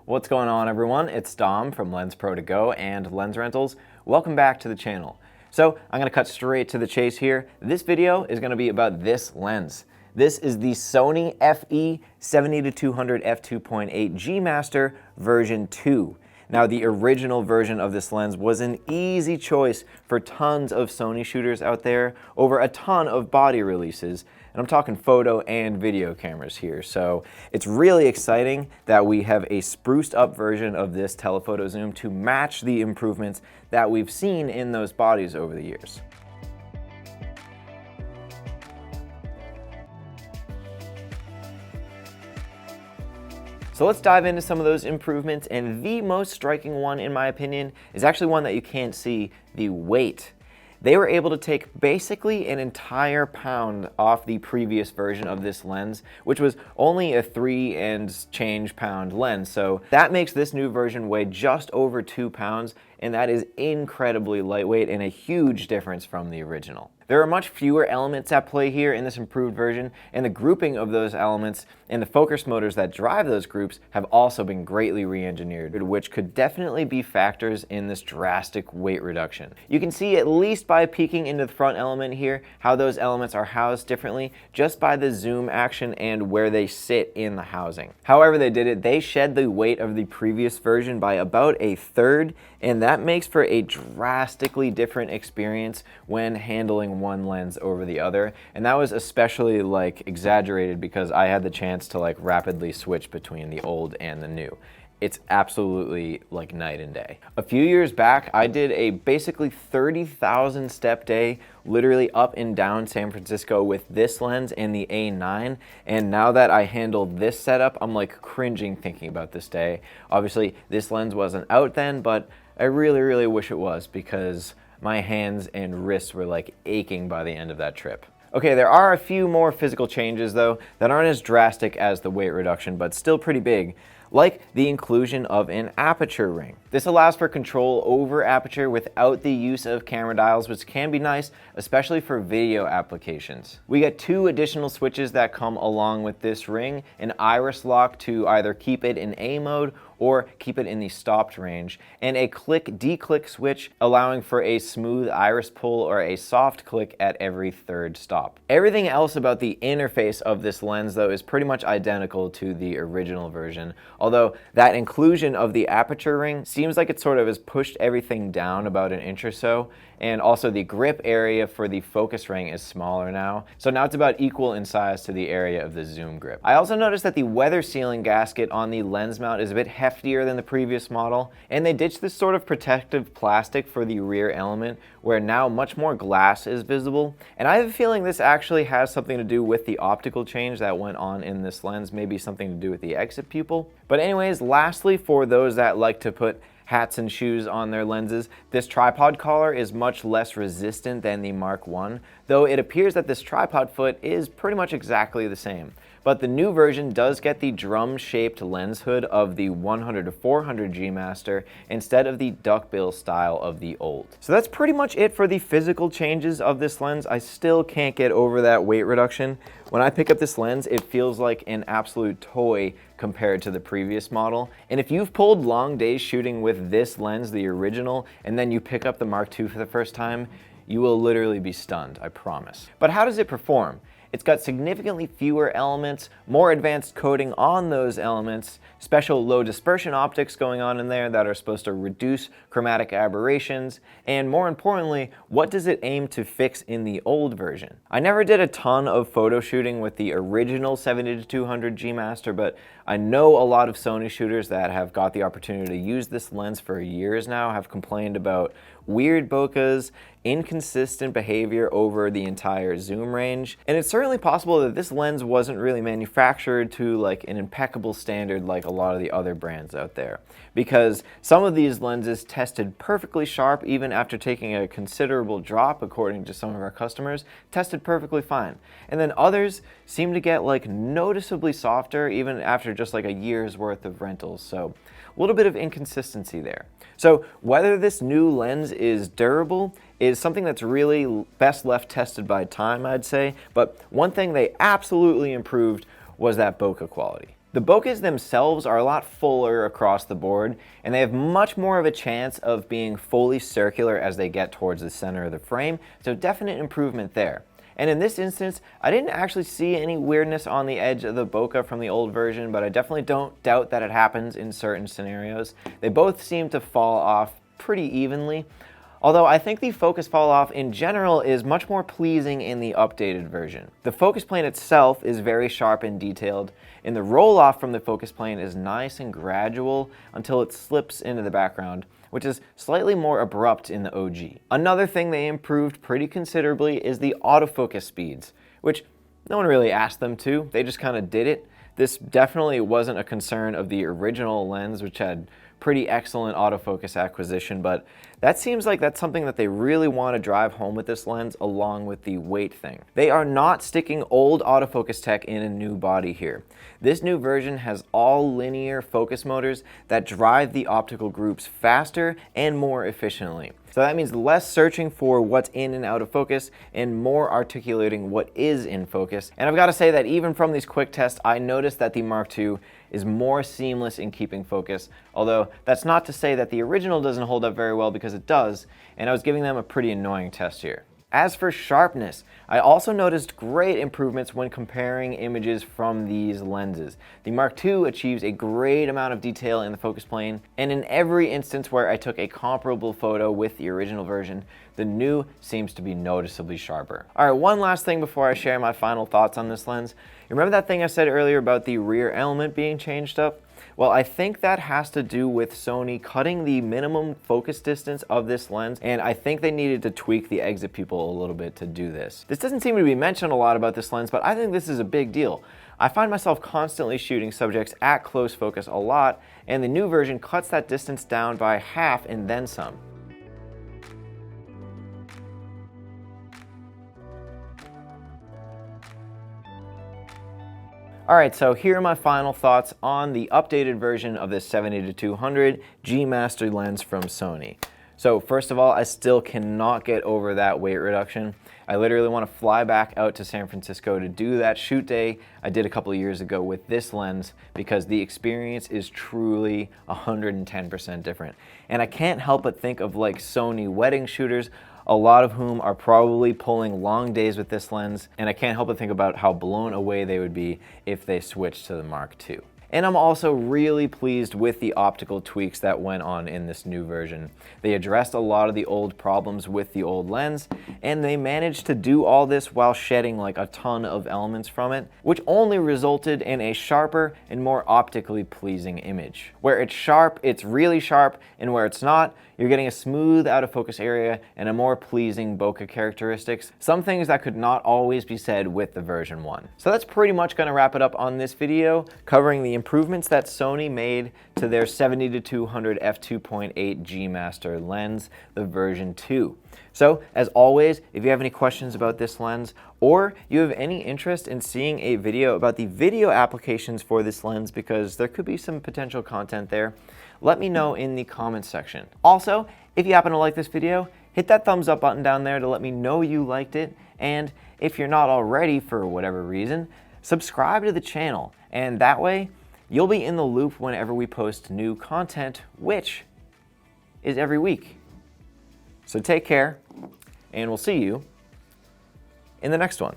What's going on, everyone? It's Dom from Lensprotogo and Lens Rentals. Welcome back to the channel. So I'm going to cut straight to the chase here. This video is going to be about this lens. This is the Sony FE 70-200 f2.8 G Master version 2. Now, the original version of this lens was an easy choice for tons of Sony shooters out there over a ton of body releases. And I'm talking photo and video cameras here. So it's really exciting that we have a spruced up version of this telephoto zoom to match the improvements that we've seen in those bodies over the years. So let's dive into some of those improvements, and the most striking one, in my opinion, is actually one that you can't see: the weight. They were able to take basically an entire pound off the previous version of this lens, which was only a 3 and change pound lens. So that makes this new version weigh just over 2 pounds, and that is incredibly lightweight and a huge difference from the original. There are much fewer elements at play here in this improved version, and the grouping of those elements and the focus motors that drive those groups have also been greatly re-engineered, which could definitely be factors in this drastic weight reduction. You can see, at least by peeking into the front element here, how those elements are housed differently just by the zoom action and where they sit in the housing. However they did it, they shed the weight of the previous version by about a third, and that makes for a drastically different experience when handling one lens over the other. And that was especially exaggerated because I had the chance to rapidly switch between the old and the new. It's absolutely like night and day. A few years back, I did a basically 30,000 step day, literally up and down San Francisco with this lens and the A9. And now that I handle this setup, I'm cringing thinking about this day. Obviously, this lens wasn't out then, but I really wish it was, because my hands and wrists were aching by the end of that trip. Okay, there are a few more physical changes though that aren't as drastic as the weight reduction, but still pretty big, like the inclusion of an aperture ring. This allows for control over aperture without the use of camera dials, which can be nice, especially for video applications. We get 2 additional switches that come along with this ring: an iris lock to either keep it in A mode or keep it in the stopped range, and a click-declick switch allowing for a smooth iris pull or a soft click at every 3rd stop. Everything else about the interface of this lens though is pretty much identical to the original version, although that inclusion of the aperture ring seems like it sort of has pushed everything down about an inch or so, and also the grip area for the focus ring is smaller now, so now it's about equal in size to the area of the zoom grip. I also noticed that the weather sealing gasket on the lens mount is a bit heftier than the previous model, and they ditched this sort of protective plastic for the rear element, where now much more glass is visible. And I have a feeling this actually has something to do with the optical change that went on in this lens, maybe something to do with the exit pupil. But anyways, lastly, for those that like to put hats and shoes on their lenses, this tripod collar is much less resistant than the Mark I, though it appears that this tripod foot is pretty much exactly the same. But the new version does get the drum-shaped lens hood of the 100-400 G Master instead of the duckbill style of the old. So that's pretty much it for the physical changes of this lens. I still can't get over that weight reduction. When I pick up this lens, it feels like an absolute toy compared to the previous model. And if you've pulled long days shooting with this lens, the original, and then you pick up the Mark II for the first time, you will literally be stunned, I promise. But how does it perform? It's got significantly fewer elements, more advanced coating on those elements, special low dispersion optics going on in there that are supposed to reduce chromatic aberrations, and more importantly, what does it aim to fix in the old version? I never did a ton of photo shooting with the original 70-200 G Master, but I know a lot of Sony shooters that have got the opportunity to use this lens for years now have complained about weird bokehs, inconsistent behavior over the entire zoom range, and it's certainly possible that this lens wasn't really manufactured to an impeccable standard like a lot of the other brands out there, because some of these lenses tested perfectly sharp even after taking a considerable drop, according to some of our customers, tested perfectly fine. And then others seem to get noticeably softer even after just a year's worth of rentals, so a little bit of inconsistency there. So whether this new lens is durable is something that's really best left tested by time, I'd say, but one thing they absolutely improved was that bokeh quality. The bokehs themselves are a lot fuller across the board, and they have much more of a chance of being fully circular as they get towards the center of the frame, so definite improvement there. And in this instance, I didn't actually see any weirdness on the edge of the bokeh from the old version, but I definitely don't doubt that it happens in certain scenarios. They both seem to fall off pretty evenly, although I think the focus fall off in general is much more pleasing in the updated version. The focus plane itself is very sharp and detailed, and the roll off from the focus plane is nice and gradual until it slips into the background, which is slightly more abrupt in the OG. Another thing they improved pretty considerably is the autofocus speeds, which no one really asked them to, they just kind of did it. This definitely wasn't a concern of the original lens, which had pretty excellent autofocus acquisition, but that seems like that's something that they really want to drive home with this lens along with the weight thing. They are not sticking old autofocus tech in a new body here. This new version has all linear focus motors that drive the optical groups faster and more efficiently. So that means less searching for what's in and out of focus and more articulating what is in focus. And I've got to say that even from these quick tests, I noticed that the Mark II is more seamless in keeping focus, although that's not to say that the original doesn't hold up very well, because it does, and I was giving them a pretty annoying test here. As for sharpness, I also noticed great improvements when comparing images from these lenses. The Mark II achieves a great amount of detail in the focus plane, and in every instance where I took a comparable photo with the original version, the new seems to be noticeably sharper. Alright, one last thing before I share my final thoughts on this lens. You remember that thing I said earlier about the rear element being changed up? Well, I think that has to do with Sony cutting the minimum focus distance of this lens, and I think they needed to tweak the exit pupil a little bit to do this. This doesn't seem to be mentioned a lot about this lens, but I think this is a big deal. I find myself constantly shooting subjects at close focus a lot, and the new version cuts that distance down by half and then some. Alright, so here are my final thoughts on the updated version of this 70-200 G Master lens from Sony. So first of all, I still cannot get over that weight reduction. I literally want to fly back out to San Francisco to do that shoot day I did a couple of years ago with this lens, because the experience is truly 110% different. And I can't help but think of like Sony wedding shooters, a lot of whom are probably pulling long days with this lens, and I can't help but think about how blown away they would be if they switched to the Mark II. And I'm also really pleased with the optical tweaks that went on in this new version. They addressed a lot of the old problems with the old lens, and they managed to do all this while shedding like a ton of elements from it, which only resulted in a sharper and more optically pleasing image. Where it's sharp, it's really sharp, and where it's not, you're getting a smooth out of focus area and a more pleasing bokeh characteristics, some things that could not always be said with the version 1. So that's pretty much going to wrap it up on this video, covering the improvements that Sony made to their 70-200 f2.8 G Master lens, the version 2. So, as always, if you have any questions about this lens, or you have any interest in seeing a video about the video applications for this lens, because there could be some potential content there, let me know in the comments section. Also, if you happen to like this video, hit that thumbs up button down there to let me know you liked it, and if you're not already for whatever reason, subscribe to the channel, and that way you'll be in the loop whenever we post new content, which is every week. So take care, and we'll see you in the next one.